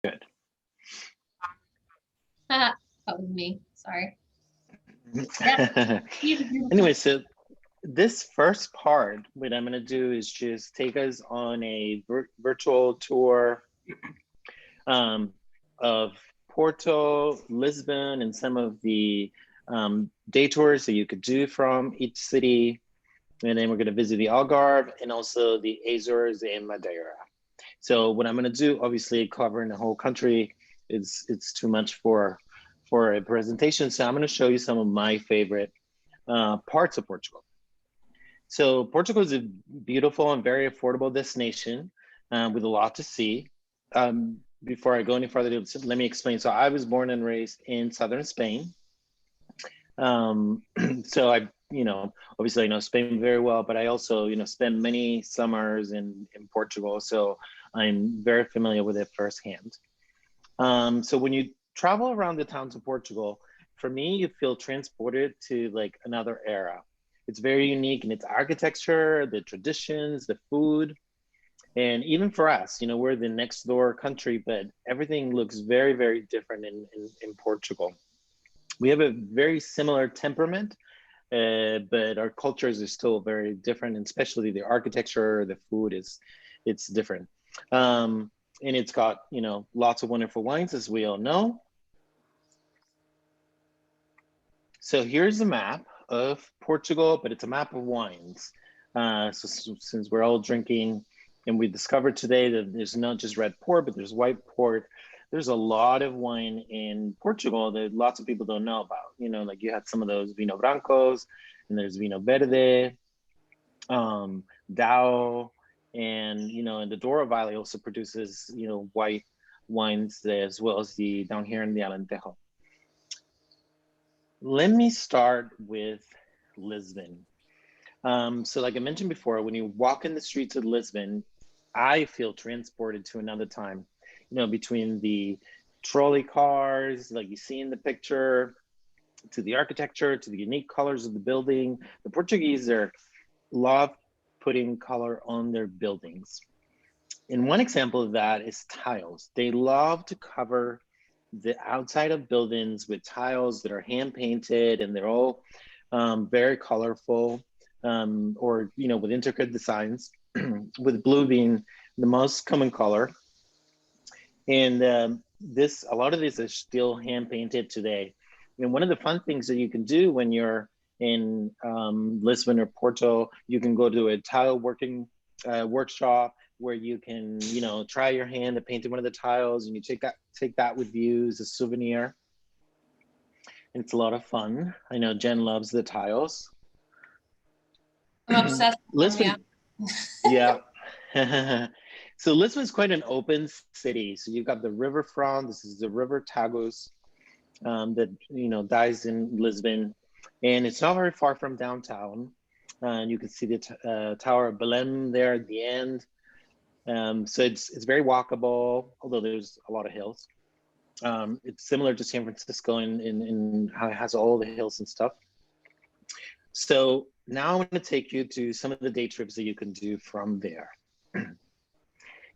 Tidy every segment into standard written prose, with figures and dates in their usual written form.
Good. That was me. Sorry. Yeah. Anyway, so this first part, what I'm going to do is just take us on a virtual tour um, of Porto, Lisbon, and some of the day tours that you could do from each city. And then we're going to visit the Algarve and also the Azores and Madeira. So what I'm going to do, obviously covering the whole country, it's too much for a presentation. So I'm going to show you some of my favorite parts of Portugal. So Portugal is a beautiful and very affordable destination with a lot to see. Before I go any further, let me explain. So I was born and raised in southern Spain. So I, obviously I know Spain very well, but I also, spent many summers in Portugal. So I'm very familiar with it firsthand. So when you travel around the towns of Portugal, for me, you feel transported to like another era. It's very unique in its architecture, the traditions, the food. And even for us, we're the next door country, but everything looks very, very different in Portugal. We have a very similar temperament, but our cultures are still very different, and especially the architecture, the food it's different. And it's got, lots of wonderful wines, as we all know. So here's a map of Portugal, but it's a map of wines. So since we're all drinking, and we discovered today that there's not just red port, but there's white port. There's a lot of wine in Portugal that lots of people don't know about. Like you had some of those vino brancos, and there's vino verde, Dow, and and the Douro Valley also produces white wines as well as the down here in the Alentejo. Let me start with Lisbon. So like I mentioned before, when you walk in the streets of Lisbon, I feel transported to another time, between the trolley cars, like you see in the picture, to the architecture, to the unique colors of the building. The Portuguese love putting color on their buildings. And one example of that is tiles. They love to cover the outside of buildings with tiles that are hand painted, and they're all very colorful, or with intricate designs, with blue being the most common color. And a lot of this is still hand painted today. And one of the fun things that you can do when you're in Lisbon or Porto, you can go to a tile working workshop where you can, try your hand at painting one of the tiles, and you take that with you as a souvenir. And it's a lot of fun. I know Jen loves the tiles. I'm obsessed with them, yeah. Yeah. So Lisbon's quite an open city. So you've got the riverfront. This is the River Tagus that dies in Lisbon, and it's not very far from downtown. And you can see the Tower of Belém there at the end. So it's very walkable, although there's a lot of hills. It's similar to San Francisco in how it has all the hills and stuff. So now I'm going to take you to some of the day trips that you can do from there.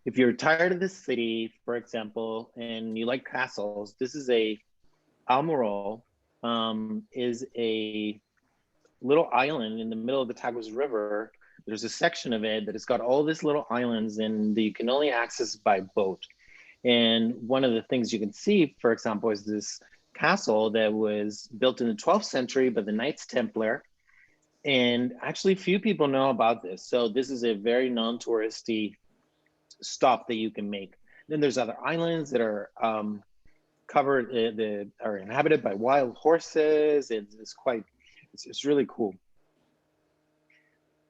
If you're tired of this city, for example, and you like castles, this is Almorol, is a little island in the middle of the Tagus River. There's a section of it that has got all these little islands, and that you can only access by boat. And one of the things you can see, for example, is this castle that was built in the 12th century by the Knights Templar. And actually few people know about this. So this is a very non-touristy stop that you can make. Then there's other islands that are covered, that are inhabited by wild horses. It's really cool.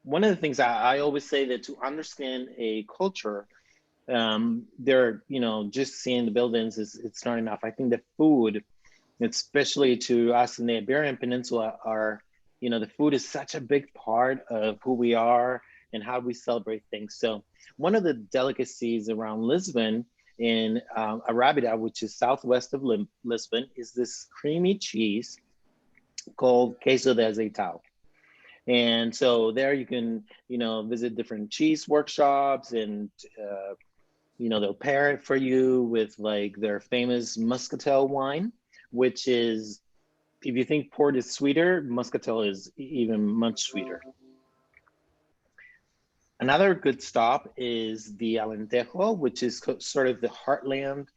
One of the things I always say that to understand a culture, just seeing the buildings it's not enough. I think the food, especially to us in the Iberian Peninsula, the food is such a big part of who we are and how we celebrate things. So one of the delicacies around Lisbon in Arabida, which is southwest of Lisbon, is this creamy cheese called queso de azeitão. And so there you can, visit different cheese workshops and, they'll pair it for you with like their famous muscatel wine, which is, if you think port is sweeter, muscatel is even much sweeter. Another good stop is the Alentejo, which is sort of the heartland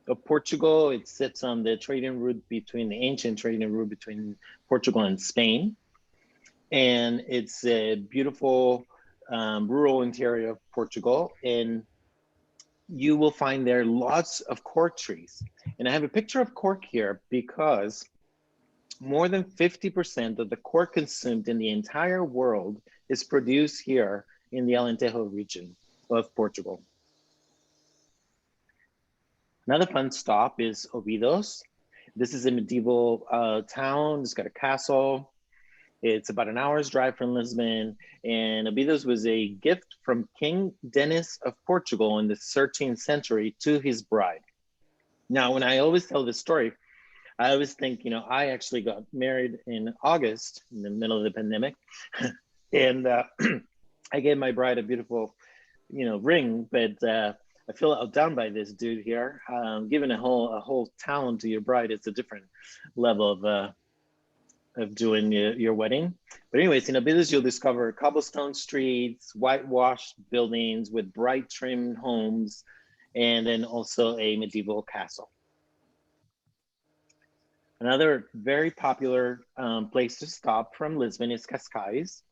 of Portugal. It sits on the trading route between the ancient trading route between Portugal and Spain. And it's a beautiful rural interior of Portugal. And you will find there lots of cork trees. And I have a picture of cork here because more than 50% of the cork consumed in the entire world is produced here in the Alentejo region of Portugal. Another fun stop is Obitos. This is a medieval town. It's got a castle. It's about an hour's drive from Lisbon. And Obitos was a gift from King Denis of Portugal in the 13th century to his bride. Now, when I always tell this story, I always think, I actually got married in August in the middle of the pandemic. And I gave my bride a beautiful, ring, but I feel outdone by this dude here. Giving a whole town to your bride is a different level of doing your wedding. But anyways, in Abidos, you'll discover cobblestone streets, whitewashed buildings with bright trim homes, and then also a medieval castle. Another very popular place to stop from Lisbon is Cascais.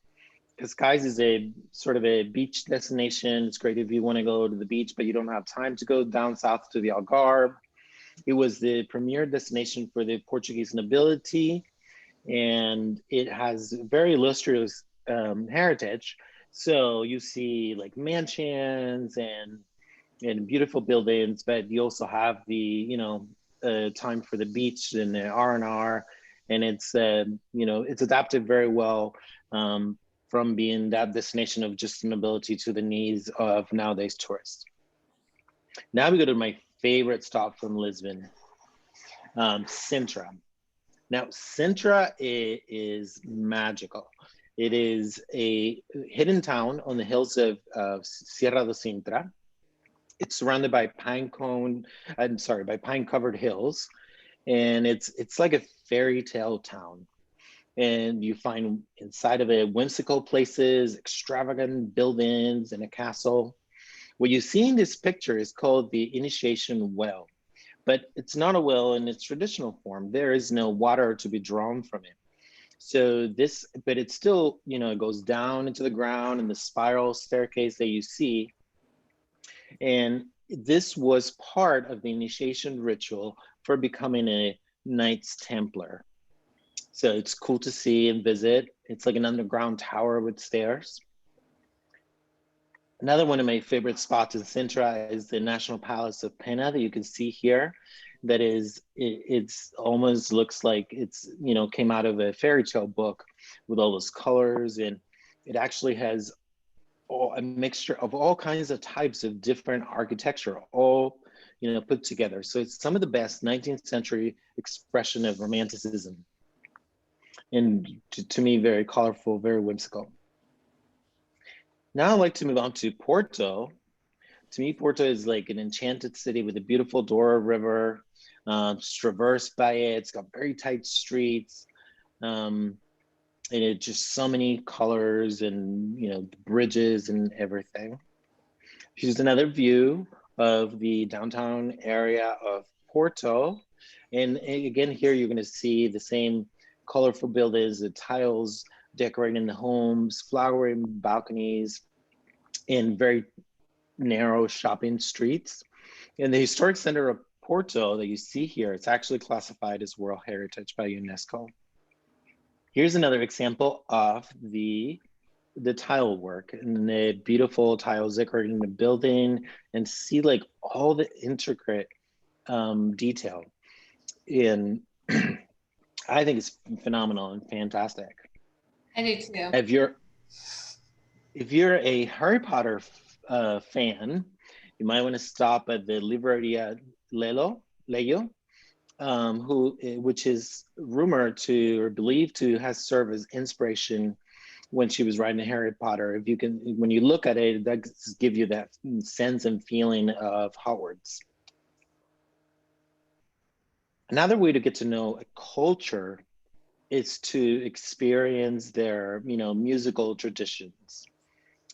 Cascais is a sort of a beach destination. It's great if you want to go to the beach, but you don't have time to go down south to the Algarve. It was the premier destination for the Portuguese nobility, and it has very illustrious heritage. So you see like mansions and beautiful buildings, but you also have the, time for the beach and the R&R, and it's, it's adapted very well from being that destination of just nobility to the needs of nowadays tourists. Now we go to my favorite stop from Lisbon, Sintra. Now, Sintra is magical. It is a hidden town on the hills of Sierra de Sintra. It's surrounded by pine-covered hills, and it's like a fairy tale town. And you find inside of it whimsical places, extravagant buildings, and a castle. What you see in this picture is called the Initiation Well, but it's not a well in its traditional form. There is no water to be drawn from it. So but it's still, it goes down into the ground and the spiral staircase that you see. And this was part of the initiation ritual for becoming a Knights Templar. So it's cool to see and visit. It's like an underground tower with stairs. Another one of my favorite spots in Sintra is the National Palace of Pena that you can see here. That is, it's almost looks like it's, came out of a fairy tale book with all those colors. And it actually has a mixture of all kinds of types of different architecture, all, put together. So it's some of the best 19th century expression of romanticism. And to me, very colorful, very whimsical. Now I'd like to move on to Porto. To me, Porto is like an enchanted city with a beautiful Douro River, traversed by it. It's got very tight streets, and it just so many colors and bridges and everything. Here's another view of the downtown area of Porto, and again here you're going to see the same colorful buildings, the tiles decorating the homes, flowering balconies, and very narrow shopping streets. And the historic center of Porto that you see here, it's actually classified as World Heritage by UNESCO. Here's another example of the tile work and the beautiful tiles decorating the building, and see like all the intricate detail in. I think it's phenomenal and fantastic. I do too. If you're a Harry Potter fan, you might want to stop at the Libreria Leio, which is rumored to or believed to have served as inspiration when she was writing Harry Potter. If you can, when you look at it, that give you that sense and feeling of Hogwarts. Another way to get to know a culture is to experience their, musical traditions.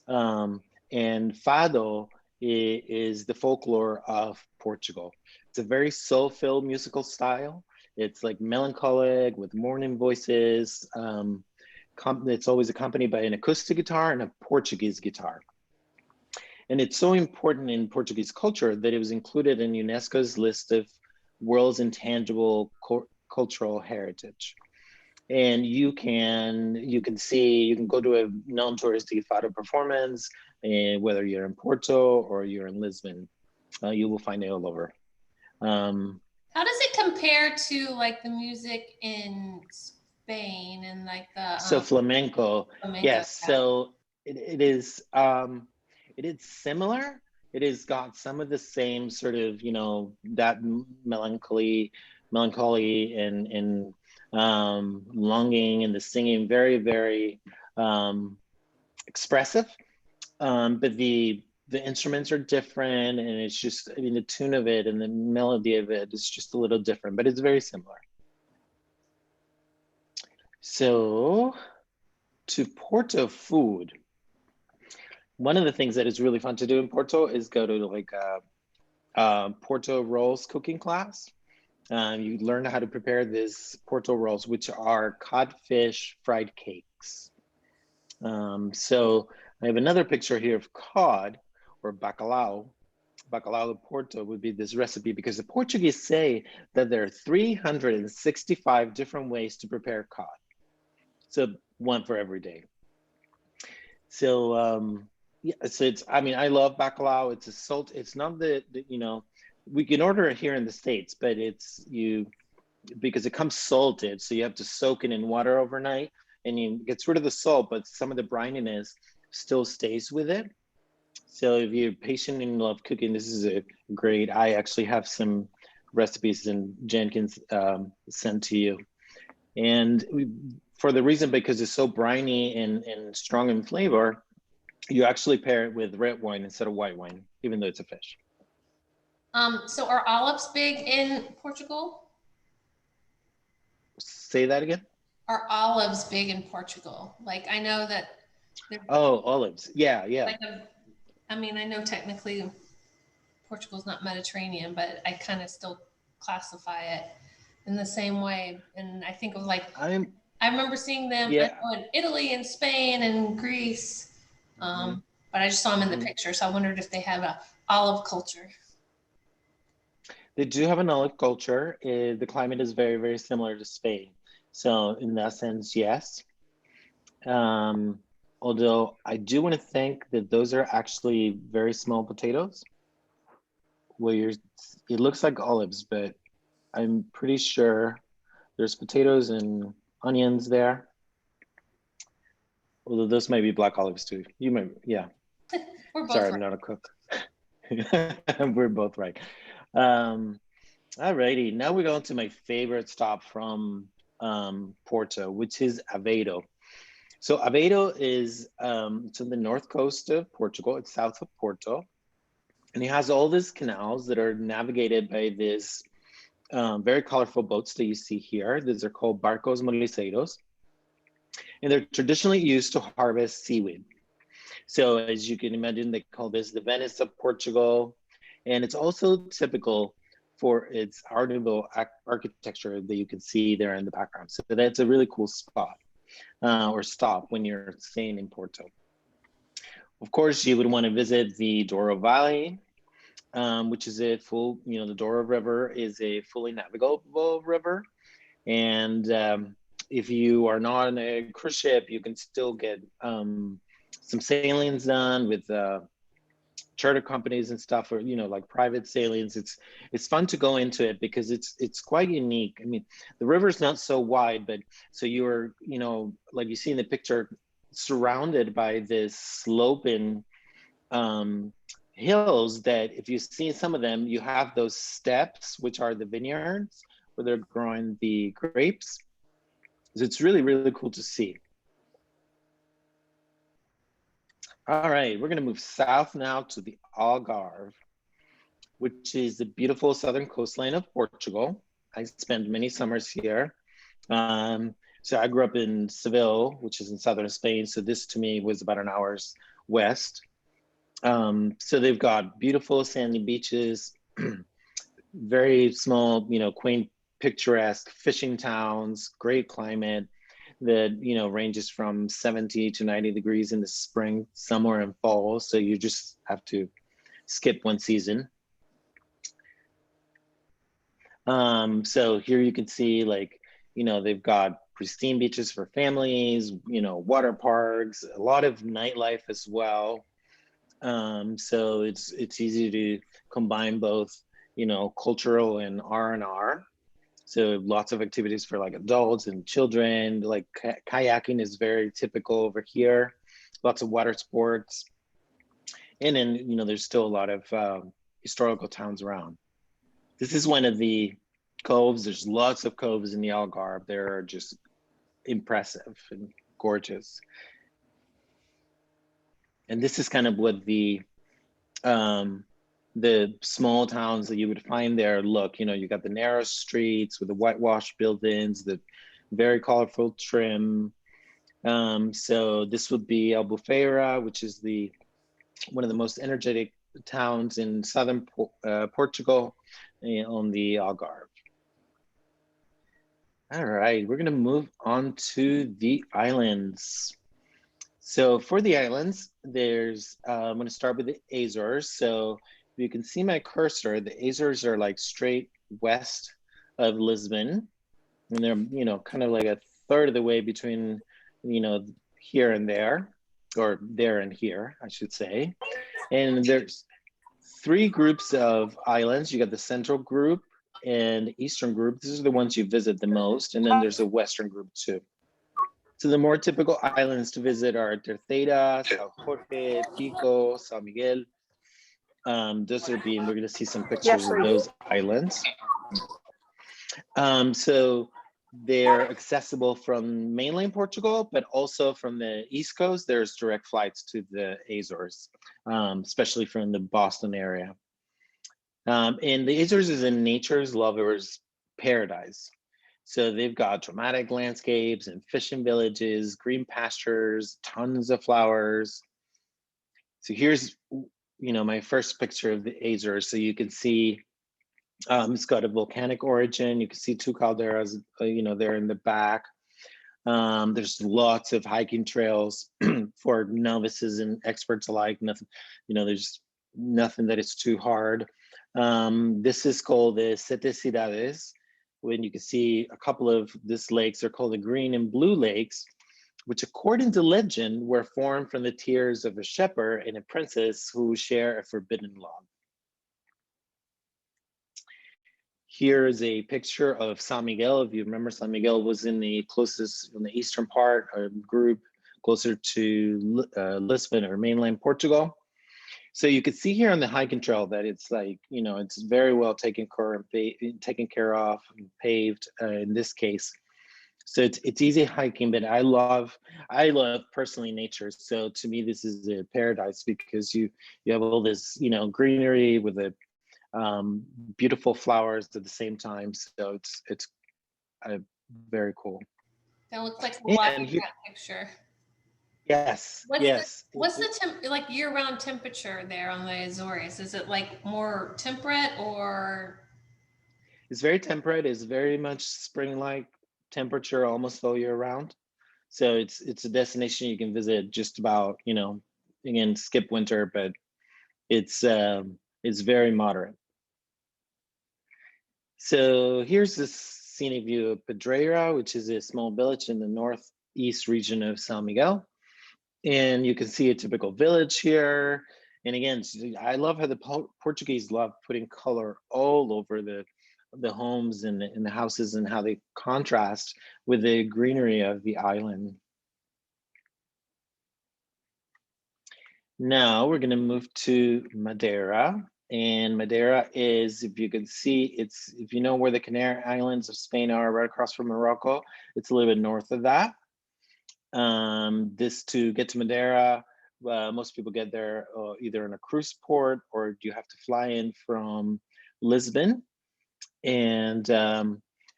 And Fado is the folklore of Portugal. It's a very soul-filled musical style. It's like melancholic with mourning voices. It's always accompanied by an acoustic guitar and a Portuguese guitar. And it's so important in Portuguese culture that it was included in UNESCO's list of world's intangible cultural heritage. And you can go to a non-touristy fado performance, whether you're in Porto or you're in Lisbon, you will find it all over. How does it compare to like the music in Spain and like the flamenco? Yes, yeah. so it is similar. It has got some of the same sort of, that melancholy and longing, and the singing, very, very expressive. But the instruments are different, and it's just, the tune of it and the melody of it is just a little different, but it's very similar. So, to Porto food. One of the things that is really fun to do in Porto is go to like a Porto Rolls cooking class. You learn how to prepare this Porto Rolls, which are codfish fried cakes. So I have another picture here of cod, or bacalhau. Bacalhau de Porto would be this recipe, because the Portuguese say that there are 365 different ways to prepare cod. So one for every day. So yeah, so it's, I love bacalhau. It's a salt, it's not we can order it here in the States, but because it comes salted, so you have to soak it in water overnight, and it gets rid of the salt, but some of the brininess still stays with it. So if you're patient and love cooking, this is a great, I actually have some recipes and Jenkins sent to you. And for the reason, because it's so briny and strong in flavor, you actually pair it with red wine instead of white wine, even though it's a fish. So are olives big in Portugal? Say that again? Are olives big in Portugal? Like, I know that. Oh, olives. Yeah. Like I know technically Portugal's not Mediterranean, but I kind of still classify it in the same way. And I think of like, I remember seeing them in Italy and Spain and Greece. But I just saw them in the picture, so I wondered if they have an olive culture. They do have an olive culture. The climate is very, very similar to Spain. So in that sense, yes. Although I do want to think that those are actually very small potatoes. It looks like olives, but I'm pretty sure there's potatoes and onions there. Although those might be black olives too. You might, yeah. We're both Sorry, right. I'm not a cook. We're both right. Alrighty, now we're going to my favorite stop from Porto, which is Avedo. So Avedo is it's on the north coast of Portugal. It's south of Porto, and it has all these canals that are navigated by this very colorful boats that you see here. These are called barcos moliceiros, and they're traditionally used to harvest seaweed. So as you can imagine, they call this the Venice of Portugal, and it's also typical for its Art Nouveau architecture that you can see there in the background. So that's a really cool spot or stop when you're staying in Porto. Of course, you would want to visit the Douro Valley, which is a full, the Douro River is a fully navigable river. And if you are not on a cruise ship, you can still get some sailings done with charter companies and stuff, or like private sailings. It's fun to go into it because it's quite unique. I mean, the river's not so wide, but so you're like you see in the picture, surrounded by this sloping hills that if you see some of them, you have those steps, which are the vineyards where they're growing the grapes. So it's really, really cool to see. All right, we're gonna move south now to the Algarve, which is the beautiful southern coastline of Portugal. I spent many summers here. So I grew up in Seville, which is in southern Spain. So this to me was about an hour's west. So they've got beautiful sandy beaches, very small, quaint, picturesque fishing towns, great climate that, ranges from 70 to 90 degrees in the spring, summer, and fall. So you just have to skip one season. So here you can see, like, they've got pristine beaches for families, water parks, a lot of nightlife as well. So it's easy to combine both, cultural and R&R. So lots of activities for like adults and children, like kayaking is very typical over here. Lots of water sports. And then, there's still a lot of historical towns around. This is one of the coves. There's lots of coves in the Algarve. They're just impressive and gorgeous. And this is kind of what the small towns that you would find there look. You got the narrow streets with the whitewashed buildings, the very colorful trim. So this would be Albufeira, which is one of the most energetic towns in southern Portugal on the Algarve. All right, we're gonna move on to the islands. So for the islands, I'm gonna start with the Azores. So you can see my cursor, the Azores are like straight west of Lisbon. And they're, kind of like a third of the way between, here and there, or there and here, I should say. And there's 3 groups of islands. You got the central group and eastern group. These are the ones you visit the most. And then there's a western group too. So the more typical islands to visit are Terceira, São Jorge, Pico, São Miguel. We're gonna see some pictures of those islands. So they're accessible from mainland Portugal, but also from the East Coast, there's direct flights to the Azores, especially from the Boston area. And the Azores is a nature's lover's paradise. So they've got dramatic landscapes and fishing villages, green pastures, tons of flowers. So here's, my first picture of the Azores. So you can see it's got a volcanic origin. You can see 2 calderas, there in the back. There's lots of hiking trails for novices and experts alike. Nothing, there's nothing that is too hard. This is called the Sete Cidades. When you can see a couple of these lakes are called the Green and Blue Lakes, which according to legend were formed from the tears of a shepherd and a princess who share a forbidden love. Here is a picture of San Miguel. If you remember, San Miguel was in the eastern part, a group closer to Lisbon or mainland Portugal. So you can see here on the hiking trail that it's like, it's very well taken care of and paved in this case. So it's easy hiking, but I love personally nature. So to me, this is a paradise because you have all this, greenery with the beautiful flowers at the same time. So it's very cool. That looks like a lot in that picture. Yes. What's the like year-round temperature there on the Azores? Is it like more temperate or? It's very temperate. It's very much spring-like temperature almost all year round. So it's a destination you can visit just about, again, skip winter, but it's very moderate. So here's this scenic view of Pedreira, which is a small village in the northeast region of San Miguel. And you can see a typical village here. And again, I love how the Portuguese love putting color all over the homes and the houses and how they contrast with the greenery of the island. Now we're going to move to Madeira. And Madeira is, if you can see, if you know where the Canary Islands of Spain are, right across from Morocco, it's a little bit north of that. To get to Madeira, Most people get there either in a cruise port, or you have to fly in from Lisbon. And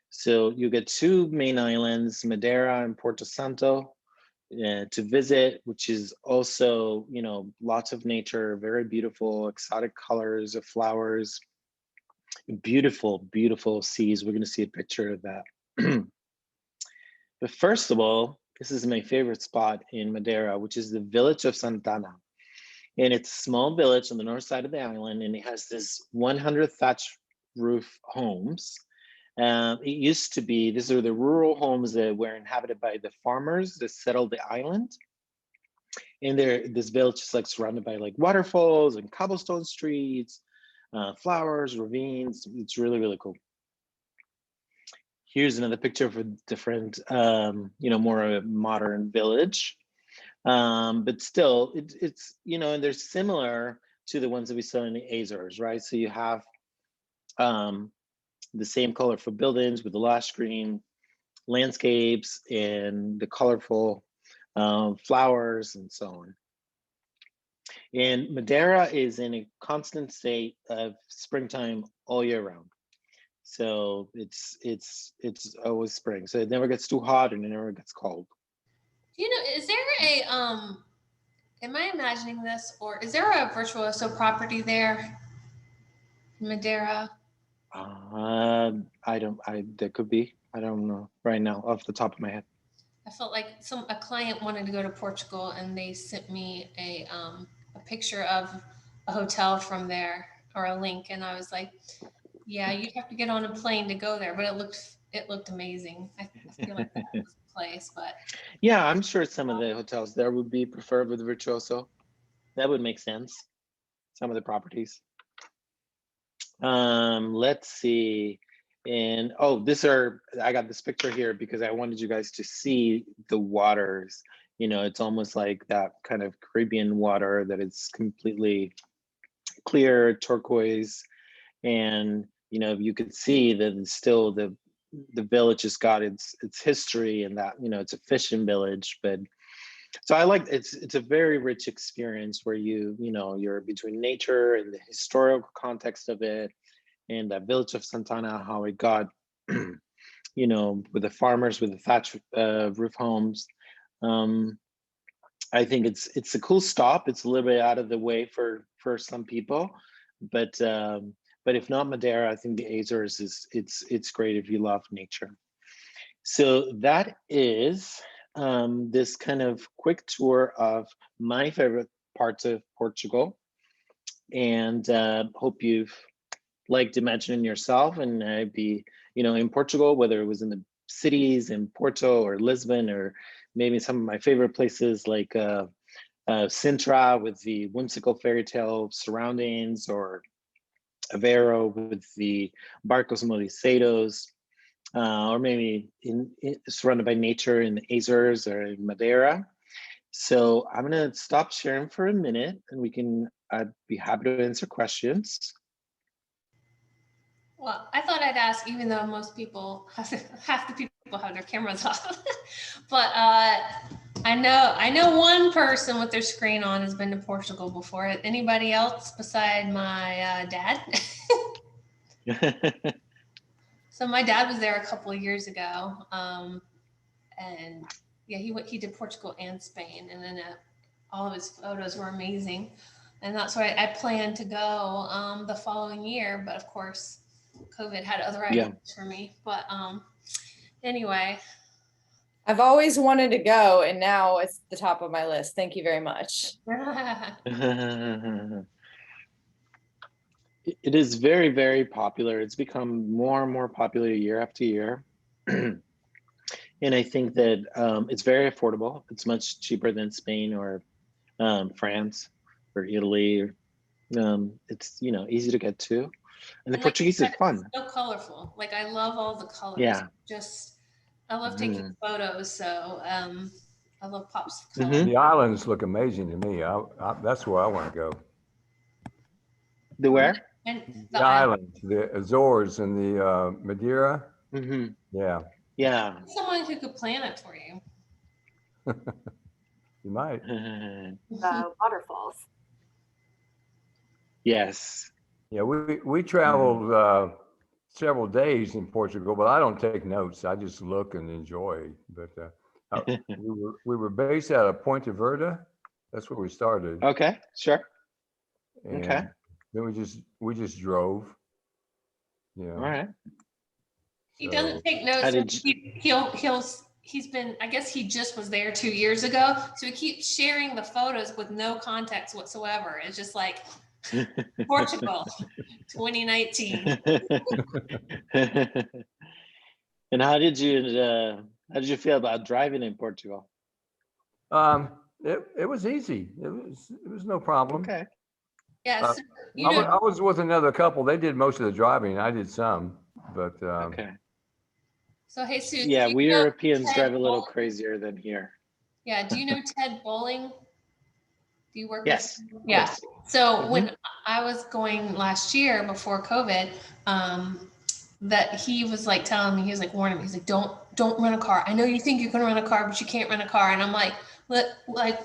so you get two main islands, Madeira and Porto Santo, to visit, which is also, you know, lots of nature, very beautiful, exotic colors of flowers, beautiful, beautiful seas. We're going to see a picture of that. But first of all, this is my favorite spot in Madeira, which is the village of Santana. And it's a small village on the north side of the island, and it has this 100 thatch roof homes. It used to be, these are the rural homes that were inhabited by the farmers that settled the island. And this village is like surrounded by like waterfalls and cobblestone streets, flowers, ravines. It's really, really cool. Here's another picture of a different, you know, more a modern village. But still, it's, you know, and they're similar to the ones that we saw in the Azores, right? So you have the same colorful buildings with the lush green landscapes and the colorful flowers and so on. And Madeira is in a constant state of springtime all year round. So it's always spring. So it never gets too hot and it never gets cold. Do you know, is there a am I imagining this, or is there a Virtuoso property there in Madeira? There could be. I don't know right now off the top of my head. I felt like a client wanted to go to Portugal, and they sent me a picture of a hotel from there, or a link, and I was like, yeah, you'd have to get on a plane to go there, but it looked amazing. I feel like that was the place, but yeah, I'm sure some of the hotels there would be preferred with Virtuoso. That would make sense. Some of the properties. Let's see. And oh, I got this picture here because I wanted you guys to see the waters. You know, it's almost like that kind of Caribbean water that is completely clear, turquoise. And, you know, you could see that still the village has got its history, and that, you know, it's a fishing village. But so I like, it's a very rich experience where you know, you're between nature and the historical context of it, and that village of Santana, how it got, you know, with the farmers with the thatch roof homes. I think it's a cool stop. It's a little bit out of the way for some people, but if not Madeira, I think the Azores it's great if you love nature. So that is this kind of quick tour of my favorite parts of Portugal, and hope you've liked imagining yourself and be, you know, in Portugal, whether it was in the cities in Porto or Lisbon, or maybe some of my favorite places like Sintra with the whimsical fairy tale surroundings, or Avedo with the barcos modiceiros, or maybe surrounded by nature in the Azores or in Madeira. So I'm gonna stop sharing for a minute, and I'd be happy to answer questions. well, I thought I'd ask, even though most people, half the people have their cameras off, but I know one person with their screen on has been to Portugal before. Anybody else beside my dad? So my dad was there a couple of years ago, and yeah, he did Portugal and Spain, and then all of his photos were amazing, and that's why I planned to go the following year, but of course, COVID had other ideas for me. But anyway, I've always wanted to go, and now it's the top of my list. Thank you very much. It is very, very popular. It's become more and more popular year after year. And I think that it's very affordable. It's much cheaper than Spain or France or Italy. It's, you know, easy to get to. And the Portuguese is fun. So colorful. Like, I love all the colors. Yeah. I love taking photos. So I love pops of color. The islands look amazing to me. That's where I want to go. The where? And the islands, the Azores and the Madeira. Yeah. Yeah. Someone who could plan it for you. You might. Waterfalls. Yes. Yeah, we traveled several days in Portugal, but I don't take notes. I just look and enjoy. But we were based out of Ponte Verde. That's where we started. Okay, sure. And Okay. then we just drove. Yeah. All right. He doesn't take notes. He's been, I guess he just was there 2 years ago. So he keeps sharing the photos with no context whatsoever. It's just like Portugal, 2019. And how did you feel about driving in Portugal? It was easy. It was no problem. Okay. Yes. I was with another couple. They did most of the driving. I did some, but okay. So Jesus, yeah, we Europeans drive a little crazier than here. Yeah. Do you know Ted Bowling? Do you work yes. with him? Yeah. Yes. So when I was going last year before COVID, that he was like telling me, he was like warning me, he's like, don't rent a car. I know you think you can rent a car, but you can't rent a car. And I'm like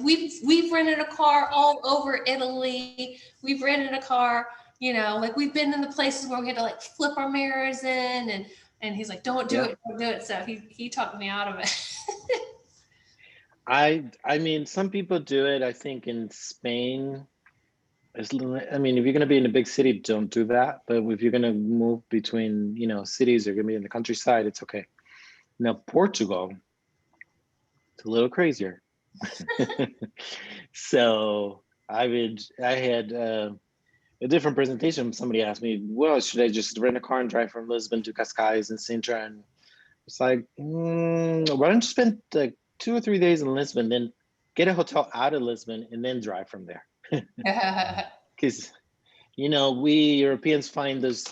we've rented a car all over Italy. We've rented a car, like we've been in the places where we had to like flip our mirrors in, and he's like, don't do it. So he talked me out of it. I mean, some people do it. I think in Spain, if you're going to be in a big city, don't do that. But if you're going to move between, cities, you're going to be in the countryside, it's okay. Now, Portugal, it's a little crazier. So I had a different presentation. Somebody asked me, well, should I just rent a car and drive from Lisbon to Cascais and Sintra? And it's like, why don't you spend like 2 or 3 days in Lisbon, then get a hotel out of Lisbon and then drive from there. Because, we Europeans find those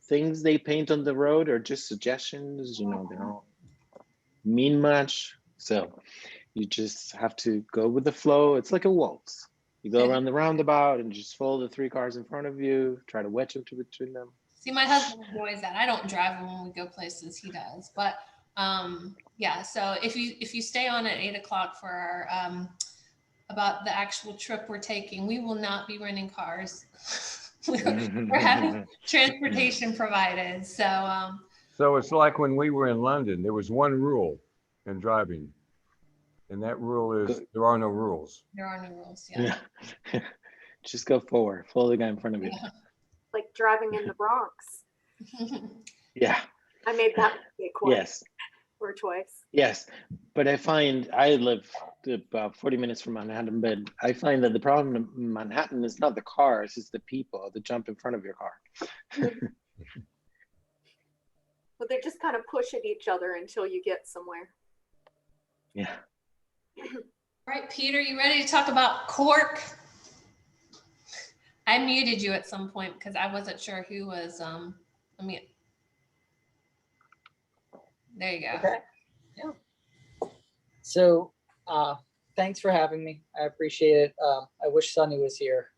things they paint on the road are just suggestions, they don't mean much. So you just have to go with the flow. It's like a waltz. You go around the roundabout and just follow the 3 cars in front of you, try to wedge into between them. See, my husband enjoys that. I don't drive him when we go places, he does. But yeah, so if you stay on at 8:00 for our about the actual trip we're taking, we will not be renting cars. We're having transportation provided. So it's like when we were in London, there was one rule in driving, and that rule is there are no rules. There are no rules. Yeah. Just go forward, follow the guy in front of you. Yeah. Like driving in the Bronx. Yeah. I made that mistake once. Yes. Or twice. Yes, but I find I live about 40 minutes from Manhattan, but I find that the problem in Manhattan is not the cars, it's the people that jump in front of your car. Well, they're just kind of pushing each other until you get somewhere. Yeah. All right, Peter, you ready to talk about Cork? I muted you at some point because I wasn't sure who was, there you go. Okay. Yeah. So thanks for having me. I appreciate it. I wish Sonny was here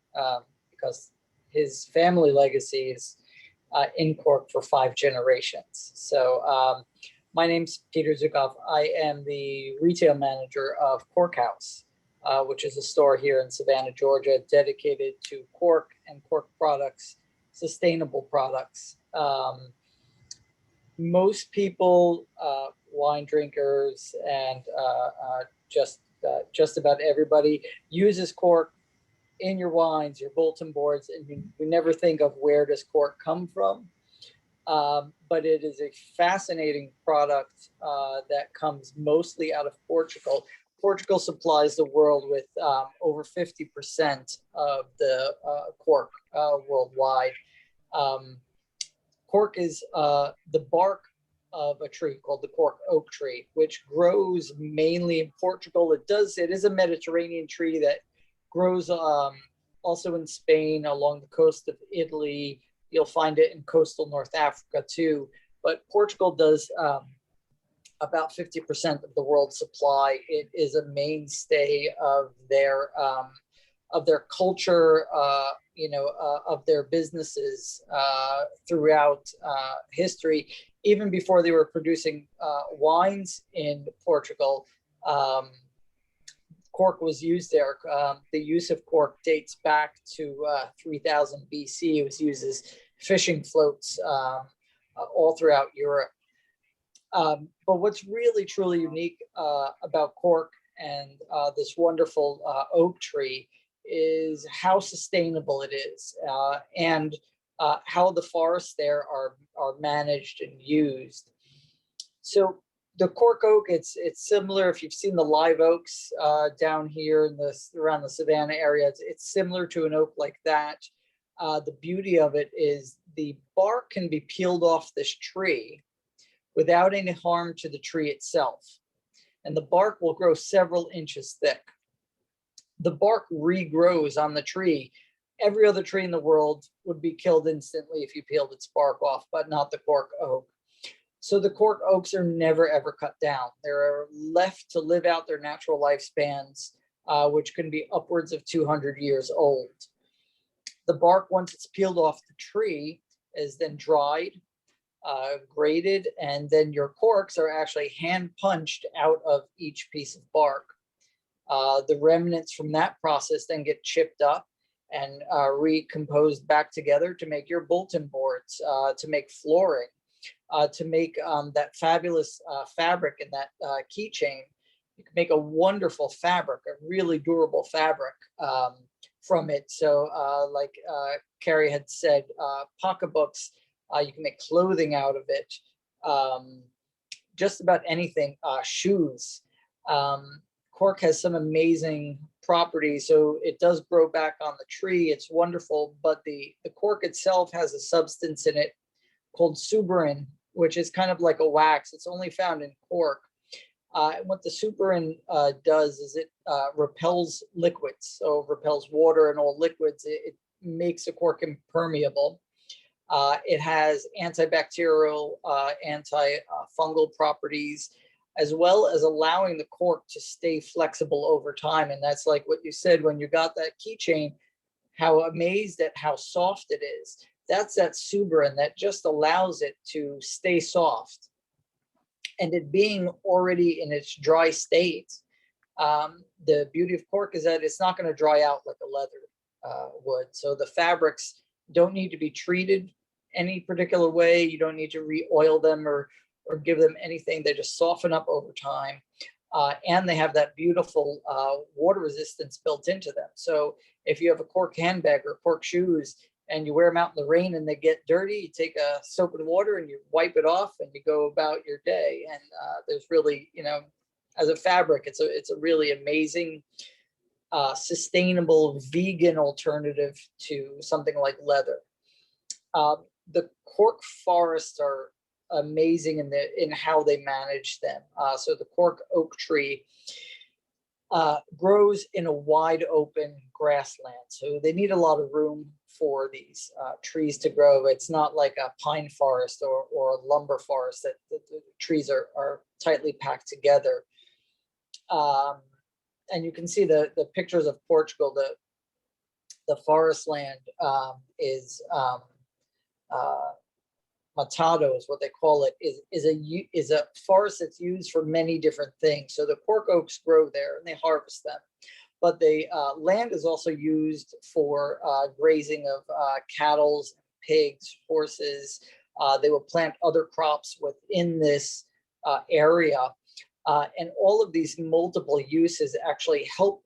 because his family legacy is in Cork for 5 generations. So my name's Peter Zukov. I am the retail manager of Cork House, which is a store here in Savannah, Georgia, dedicated to Cork and Cork products, sustainable products. Most people, wine drinkers, and just about everybody uses Cork in your wines, your bulletin boards, and we never think of where does Cork come from. But it is a fascinating product that comes mostly out of Portugal. Portugal supplies the world with over 50% of the cork worldwide. Cork is the bark of a tree called the Cork Oak tree, which grows mainly in Portugal. It is a Mediterranean tree that grows also in Spain, along the coast of Italy. You'll find it in coastal North Africa too. But Portugal does about 50% of the world's supply. It is a mainstay of their culture, of their businesses throughout history. Even before they were producing wines in Portugal, cork was used there. The use of cork dates back to 3000 BC. It was used as fishing floats all throughout Europe. But what's really truly unique about cork and this wonderful oak tree is how sustainable it is, and how the forests there are managed and used. So the cork oak, it's similar. If you've seen the live oaks down here in around the Savannah area, it's similar to an oak like that. The beauty of it is the bark can be peeled off this tree without any harm to the tree itself. And the bark will grow several inches thick. The bark regrows on the tree. Every other tree in the world would be killed instantly if you peeled its bark off, but not the cork oak. So the cork oaks are never, ever cut down. They're left to live out their natural lifespans, which can be upwards of 200 years old. The bark, once it's peeled off the tree, is then dried, graded, and then your corks are actually hand punched out of each piece of bark. The remnants from that process then get chipped up and recomposed back together to make your bulletin boards, to make flooring, to make that fabulous fabric and that keychain. You can make a wonderful fabric, a really durable fabric from it. So like Carrie had said, pocketbooks, you can make clothing out of it, just about anything, shoes. Cork has some amazing properties. So it does grow back on the tree. It's wonderful, but the cork itself has a substance in it called suberin, which is kind of like a wax. It's only found in cork. And what the suberin does is it repels liquids. So it repels water and all liquids. It makes the cork impermeable. It has antibacterial, antifungal properties, as well as allowing the cork to stay flexible over time. And that's like what you said when you got that keychain, how amazed at how soft it is. That's that suberin that just allows it to stay soft. And it being already in its dry state, the beauty of cork is that it's not going to dry out like a leather would. So the fabrics don't need to be treated any particular way. You don't need to re-oil them or give them anything. They just soften up over time. And they have that beautiful water resistance built into them. So if you have a cork handbag or cork shoes and you wear them out in the rain and they get dirty, you take a soap and water and you wipe it off and you go about your day. And there's really, you know, as a fabric, it's a really amazing, sustainable vegan alternative to something like leather. The cork forests are amazing in how they manage them. So the cork oak tree grows in a wide open grassland. So they need a lot of room for these trees to grow. It's not like a pine forest or a lumber forest that the trees are tightly packed together. And you can see the pictures of Portugal. The forest land is matado is what they call it, is a forest that's used for many different things. So the cork oaks grow there and they harvest them. But the land is also used for grazing of cattle, pigs, horses. They will plant other crops within this area. And all of these multiple uses actually help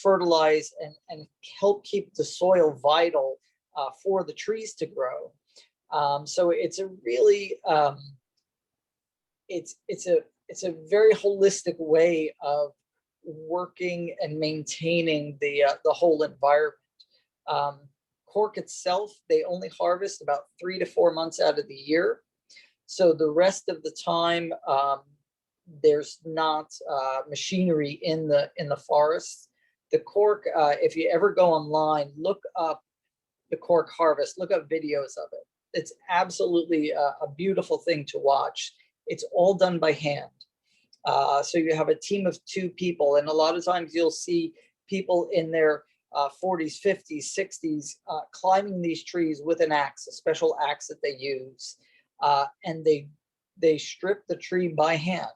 fertilize and help keep the soil vital for the trees to grow. So it's a really, it's a very holistic way of working and maintaining the whole environment. Cork itself, they only harvest about 3 to 4 months out of the year. So the rest of the time, there's not machinery in the forest. The cork, if you ever go online, look up the cork harvest, look up videos of it. It's absolutely a beautiful thing to watch. It's all done by hand. So you have a team of 2 people, and a lot of times you'll see people in their 40s, 50s, 60s climbing these trees with an axe, a special axe that they use. And they strip the tree by hand.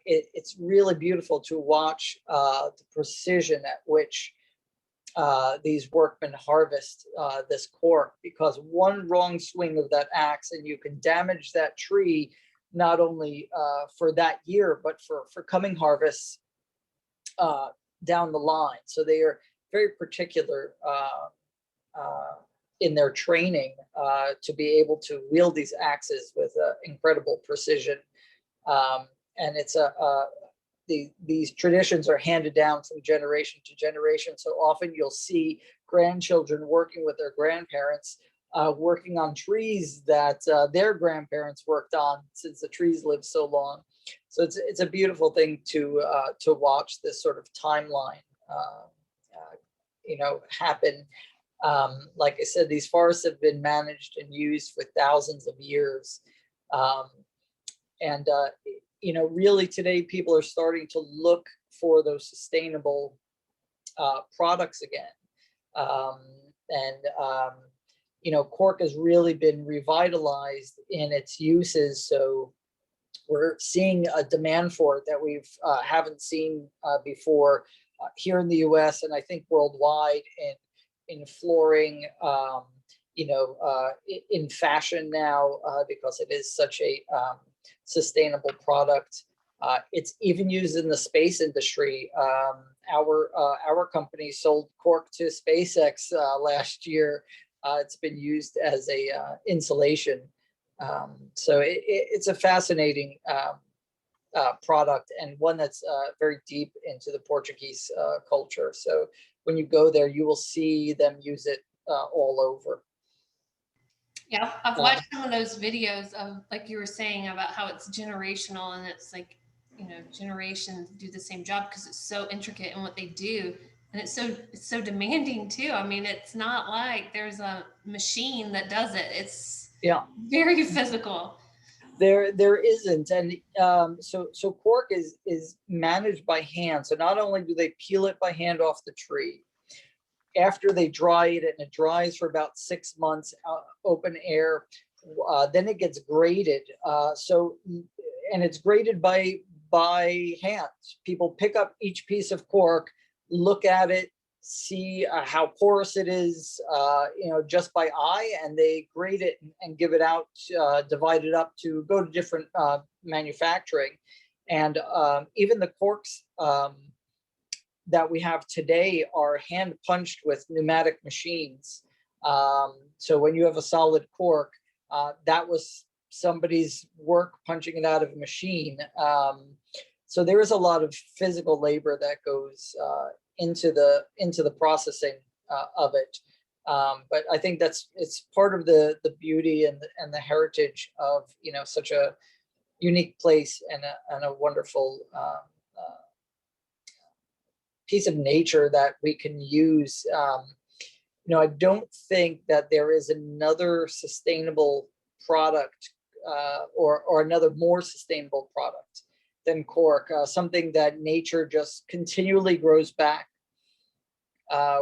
It's really beautiful to watch the precision at which these workmen harvest this cork, because one wrong swing of that axe and you can damage that tree, not only for that year, but for coming harvests down the line. So they are very particular in their training to be able to wield these axes with incredible precision. And it's these traditions are handed down from generation to generation. So often you'll see grandchildren working with their grandparents, working on trees that their grandparents worked on, since the trees live so long. So it's a beautiful thing to watch this sort of timeline, happen. Like I said, these forests have been managed and used for thousands of years. Really today people are starting to look for those sustainable products again. Cork has really been revitalized in its uses. So we're seeing a demand for it that we've haven't seen before here in the US, and I think worldwide, in flooring, in fashion now, because it is such a sustainable product. It's even used in the space industry. Our company sold cork to SpaceX last year. It's been used as a insulation. So it's a fascinating product, and one that's very deep into the Portuguese culture. So when you go there, you will see them use it all over. Yeah, I've watched some of those videos of, like you were saying, about how it's generational, and it's like, generations do the same job because it's so intricate in what they do, and it's so demanding too. I mean, it's not like there's a machine that does it. It's very physical. There isn't, and so cork is managed by hand. So not only do they peel it by hand off the tree, after they dry it, and it dries for about 6 months, open air, then it gets graded. And it's graded by hand. People pick up each piece of cork, look at it, see how porous it is, just by eye, and they grade it and give it out, divide it up to go to different manufacturing. And even the corks that we have today are hand punched with pneumatic machines. So when you have a solid cork, that was somebody's work punching it out of a machine. So there is a lot of physical labor that goes into the processing of it. But I think it's part of the beauty and the heritage of such a unique place and a wonderful piece of nature that we can use. I don't think that there is another sustainable product or another more sustainable product than cork, something that nature just continually grows back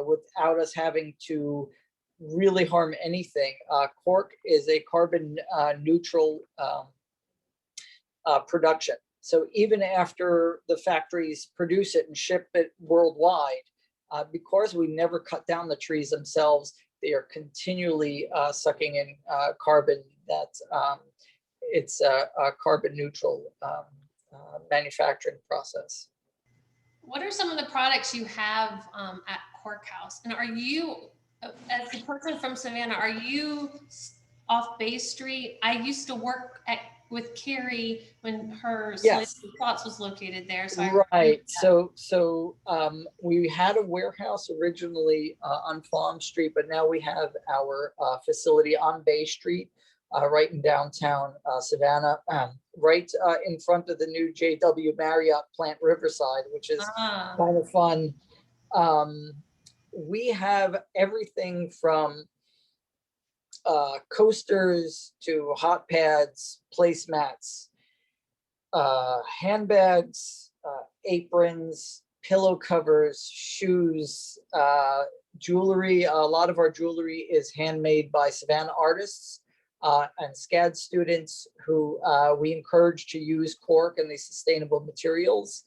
without us having to really harm anything. Cork is a carbon neutral production. So even after the factories produce it and ship it worldwide, because we never cut down the trees themselves, they are continually sucking in carbon. That it's a carbon neutral manufacturing process. What are some of the products you have at Cork House? And are you, as a person from Savannah, are you off Bay Street? I used to work with Carrie when her Plots was located there. So right. So we had a warehouse originally on Farm Street, but now we have our facility on Bay Street, right in downtown Savannah, right in front of the new JW Marriott plant Riverside, which is kind of fun. We have everything from coasters to hot pads, placemats, handbags, aprons, pillow covers, shoes, jewelry. A lot of our jewelry is handmade by Savannah artists and SCAD students who we encourage to use cork and these sustainable materials.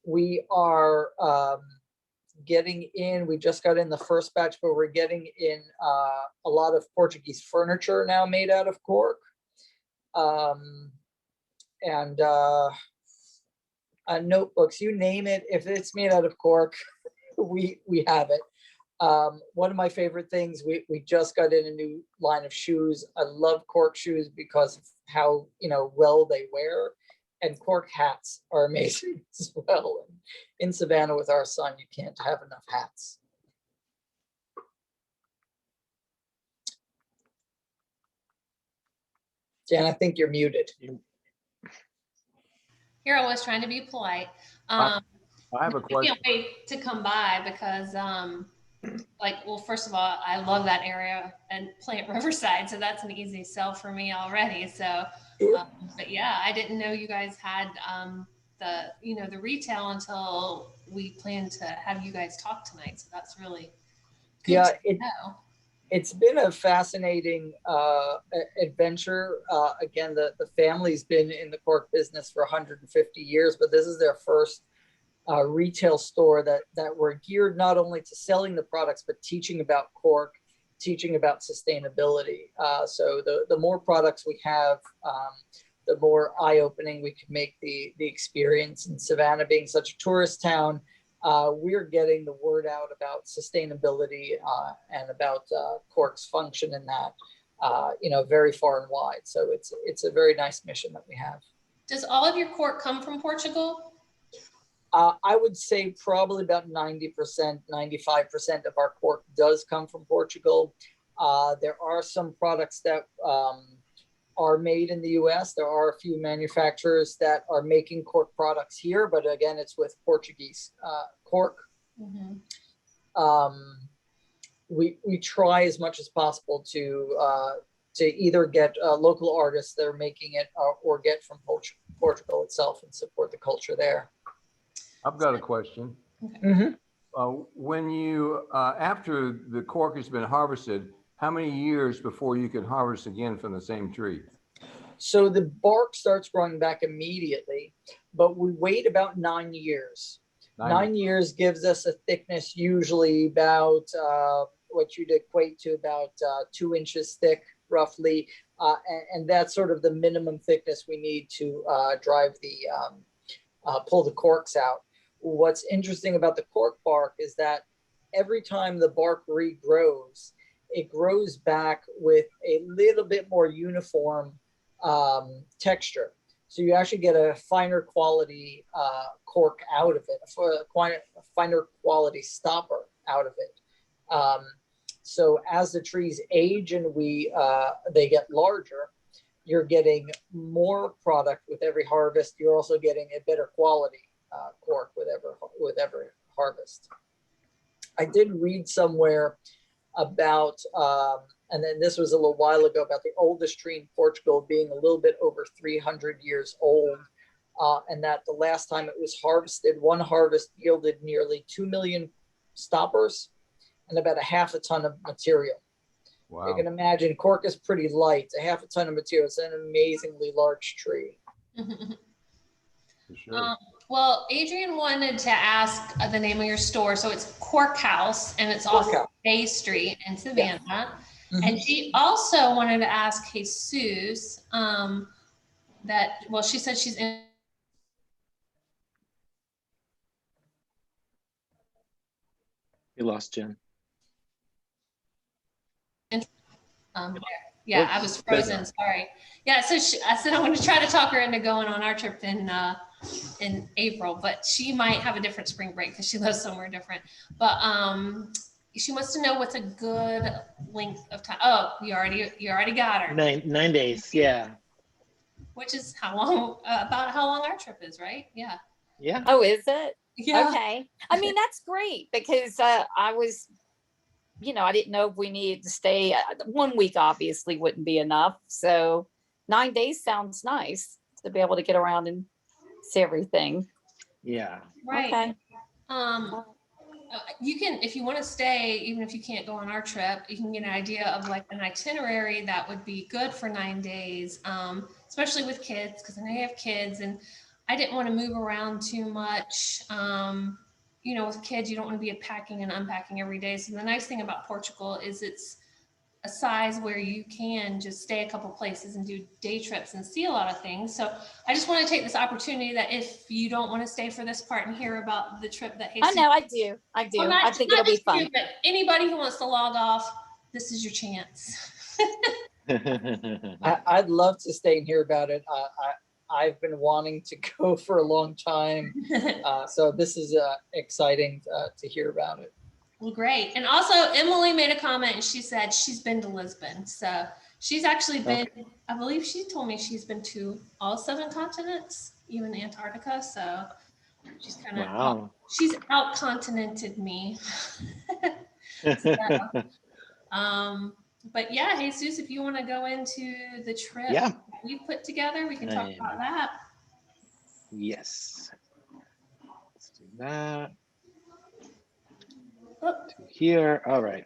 We are getting in, we just got in the first batch, but we're getting in a lot of Portuguese furniture now made out of cork. And notebooks, you name it, if it's made out of cork, we have it. One of my favorite things, we just got in a new line of shoes. I love cork shoes because of how, well they wear, and cork hats are amazing as well. In Savannah with our son, you can't have enough hats. Jan, I think you're muted. Here I was trying to be polite. I have a I question. can't wait to come by because, well, first of all, I love that area and Plant Riverside, so that's an easy sell for me already. So, but yeah, I didn't know you guys had the retail until we planned to have you guys talk tonight. So that's really good to know. It's been a fascinating adventure. Again, the family's been in the cork business for 150 years, but this is their first retail store that were geared not only to selling the products, but teaching about cork, teaching about sustainability. So the more products we have, the more eye-opening we can make the experience. In Savannah being such a tourist town, we're getting the word out about sustainability and about cork's function in that, very far and wide. So it's a very nice mission that we have. Does all of your cork come from Portugal? I would say probably about 90%, 95% of our cork does come from Portugal. There are some products that are made in the US. There are a few manufacturers that are making cork products here, but again, it's with Portuguese cork. Mm-hmm. We try as much as possible to either get local artists that are making it or get from Portugal itself and support the culture there. I've got a question. Mm-hmm. When you, after the cork has been harvested, how many years before you can harvest again from the same tree? So the bark starts growing back immediately, but we wait about 9 years. 9 years gives us a thickness usually about what you'd equate to about 2 inches thick, roughly. And that's sort of the minimum thickness we need to drive the, pull the corks out. What's interesting about the cork bark is that every time the bark regrows, it grows back with a little bit more uniform texture. So you actually get a finer quality cork out of it, a finer quality stopper out of it. So as the trees age and they get larger, you're getting more product with every harvest. You're also getting a better quality cork with every harvest. I did read somewhere about, and then this was a little while ago, about the oldest tree in Portugal being a little bit over 300 years old, and that the last time it was harvested, one harvest yielded nearly 2 million stoppers and about a half a ton of material. Wow. You can imagine cork is pretty light. A half a ton of material. It's an amazingly large tree. For sure. Well, Adrian wanted to ask the name of your store. So it's Cork House, and it's off Bay Street in Savannah. Yeah. Mm-hmm. And she also wanted to ask Jesus she said she's in. You lost Jen. Yeah, I was frozen. Sorry. Yeah, so I said I want to try to talk her into going on our trip in April, but she might have a different spring break because she lives somewhere different. But she wants to know what's a good length of time. Oh, you already got her. 9 days. Yeah. Which is about how long our trip is, right? Yeah. Yeah. Oh, is it? Yeah. Okay. I mean, that's great because I was, I didn't know if we needed to stay. 1 week obviously wouldn't be enough. So 9 days sounds nice to be able to get around and see everything. Yeah. Right. Okay. You can, if you want to stay, even if you can't go on our trip, you can get an idea of like an itinerary that would be good for 9 days, especially with kids, because I know you have kids and I didn't want to move around too much. You know, with kids, you don't want to be packing and unpacking every day. So the nice thing about Portugal is it's a size where you can just stay a couple places and do day trips and see a lot of things. So I just want to take this opportunity that if you don't want to stay for this part and hear about the trip that I know, I do. Well, I think it'll be fun. You, but anybody who wants to log off, this is your chance. I'd love to stay and hear about it. I've been wanting to go for a long time. So this is exciting to hear about it. Well, great. And also Emily made a comment and she said she's been to Lisbon. So she's actually been, I believe she told me she's been to all 7 continents, even Antarctica. So she's kind of, she's out-continented me. So, but yeah, Jesus, if you want to go into the trip we put together, we can talk about that. Yes. Let's do that. To here. All right.